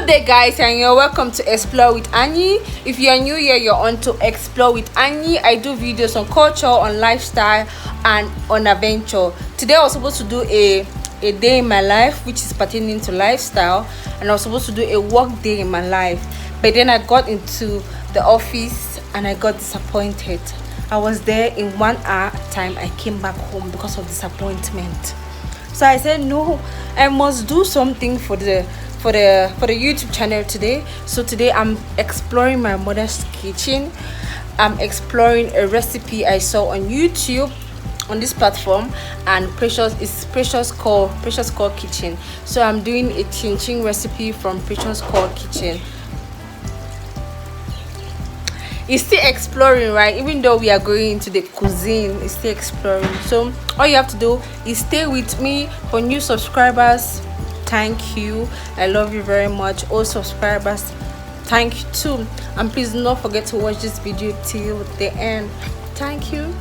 Good day guys, and you're welcome to Explore with Annie. If you're new here, you're on to Explore with Annie. I do videos on culture, on lifestyle, and on adventure. Today I was supposed to do a day in my life, which is pertaining to lifestyle, and I was supposed to do a work day in my life, but then I got into the office and I got disappointed. I was there in 1 hour time. I came back home because of disappointment. So I said no, I must do something for the YouTube channel today. So today I'm exploring my mother's kitchen. I'm exploring a recipe I saw on YouTube on this platform, and Precious Call Kitchen. So I'm doing a chin recipe from Precious Call Kitchen. It's still exploring, right? Even though we are going into the cuisine, it's still exploring. So all you have to do is stay with me. For new subscribers, thank you, I love you very much. Old subscribers, thank you too, and please do not forget to watch this video till the end. Thank you.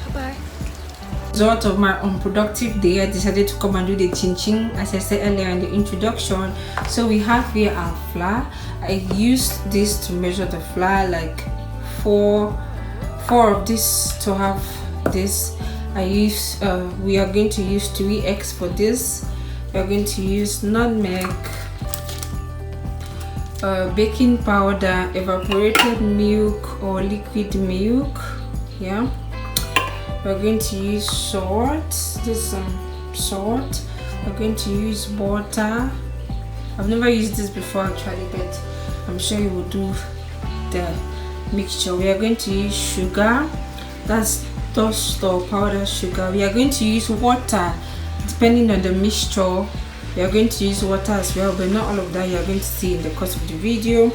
Bye bye. Result of my unproductive day, I decided to come and do the chin as I said earlier in the introduction. So we have here our flour. I used this to measure the flour, like four of this to have this. We are going to use 3 eggs for this. We are going to use nutmeg, baking powder, evaporated milk or liquid milk. Yeah, we're going to use salt. This is salt. We're going to use butter. I've never used this before actually, but I'm sure you will do the mixture. We are going to use sugar, that's dust or powder sugar. We are going to use water depending on the mixture. We are going to use water as well, but not all of that you are going to see in the course of the video.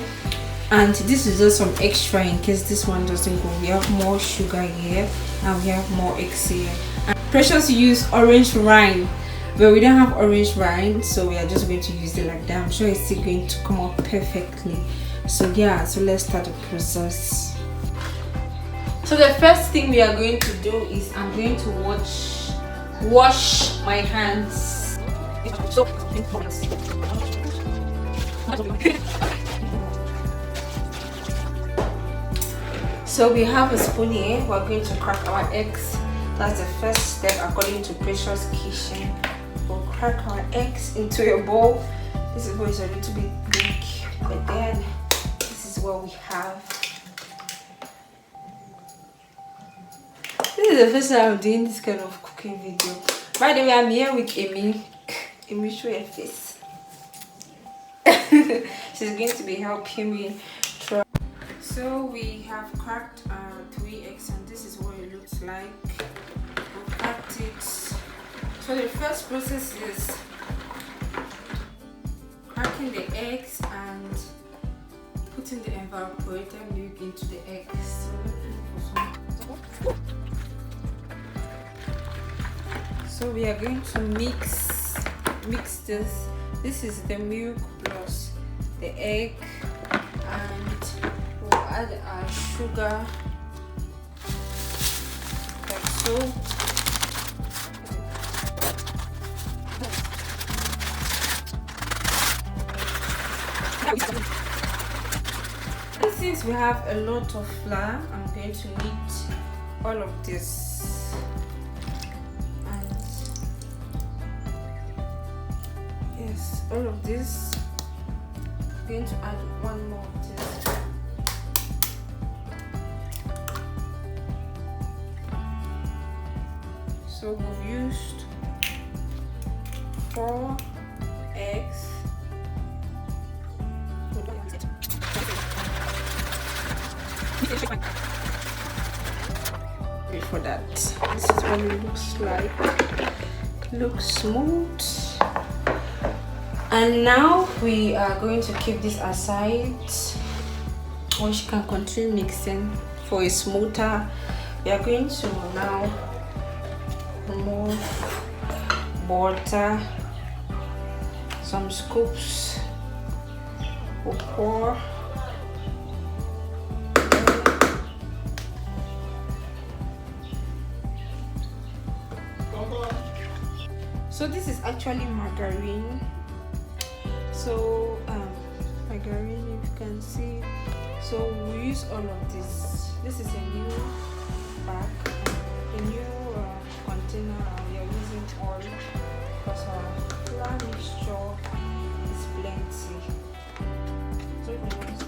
And this is just some extra in case this one doesn't go. We have more sugar here and we have more eggs here. And Precious use orange rind, but we don't have orange rind, so we are just going to use it like that. I'm sure it's still going to come out perfectly. So yeah, so let's start the process. So the first thing we are going to do is I'm going to wash my hands. So we have a spoon here. We're going to crack our eggs. That's the first step according to Precious Kitchen. We'll crack our eggs into a bowl. This bowl is a little bit big, but then this is what we have. This is the first time I'm doing this kind of cooking video. By the way, I'm here with Amy. Amy, show your face. She's going to be helping me try. So we have cracked 3 eggs, and this is what it looks like. We cracked it. So the first process is cracking the eggs and putting the evaporated milk into the eggs. So we are going to mix this. This is the milk plus the egg, and we'll add our sugar like so. And since we have a lot of flour, I'm going to knead all of this. Yes, all of this. I'm going to add one more of this. So we've used 4 eggs. Wait for that. This is what it looks like. It looks smooth. And now we are going to keep this aside, or she can continue mixing for a smoother. We are going to now remove butter, some scoops, we'll pour. So this is actually margarine. So margarine, if you can see. So we use all of this. This is a new bag, a new container. We are using oil because our flour mixture is plenty. So if you want,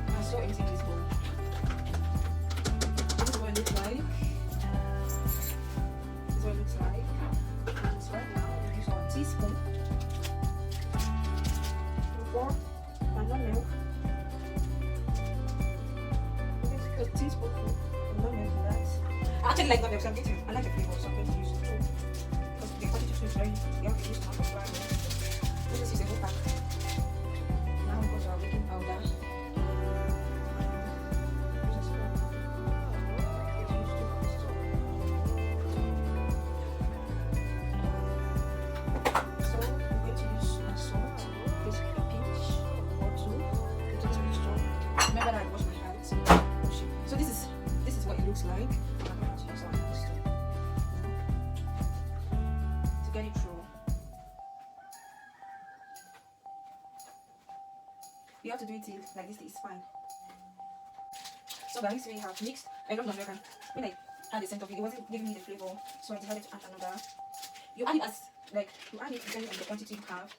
I saw empty this bowl. This is what it looks like. This is what it looks like. And so right now we use our teaspoon. And not milk. A teaspoon of not milk for that. I actually like not milk, so I'm getting, I like the flavor, so I'm going to use it too. Because the quantity of sweet, you have to use tomato flour. Let's just use a whole pack. Now we go to our baking powder. Like I'm going to use our hands to get it through. You have to do it like this, it's fine. So guys, we have mixed. I don't know if I can, when I had the scent of it, it wasn't giving me the flavor, so I decided to add another. You add it as like you add it depending on the quantity you have.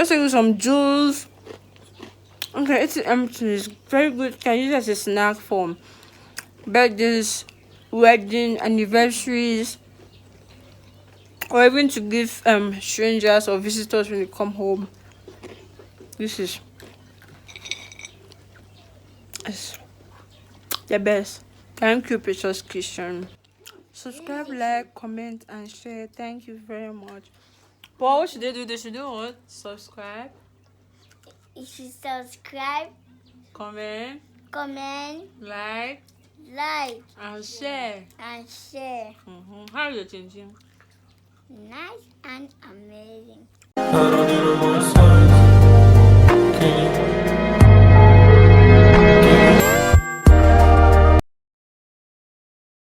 also use some juice. Okay, it's empty. It's very good. Can use it as a snack for birthdays, wedding, anniversaries, or even to give strangers or visitors when they come home. This is it's the best. Thank you, precious Christian. Subscribe, like, comment, and share. Thank you very much. Paul, what should they do? They should do what? Subscribe. You should subscribe, Comment, like, and share. and share. How are you changing? Nice and amazing.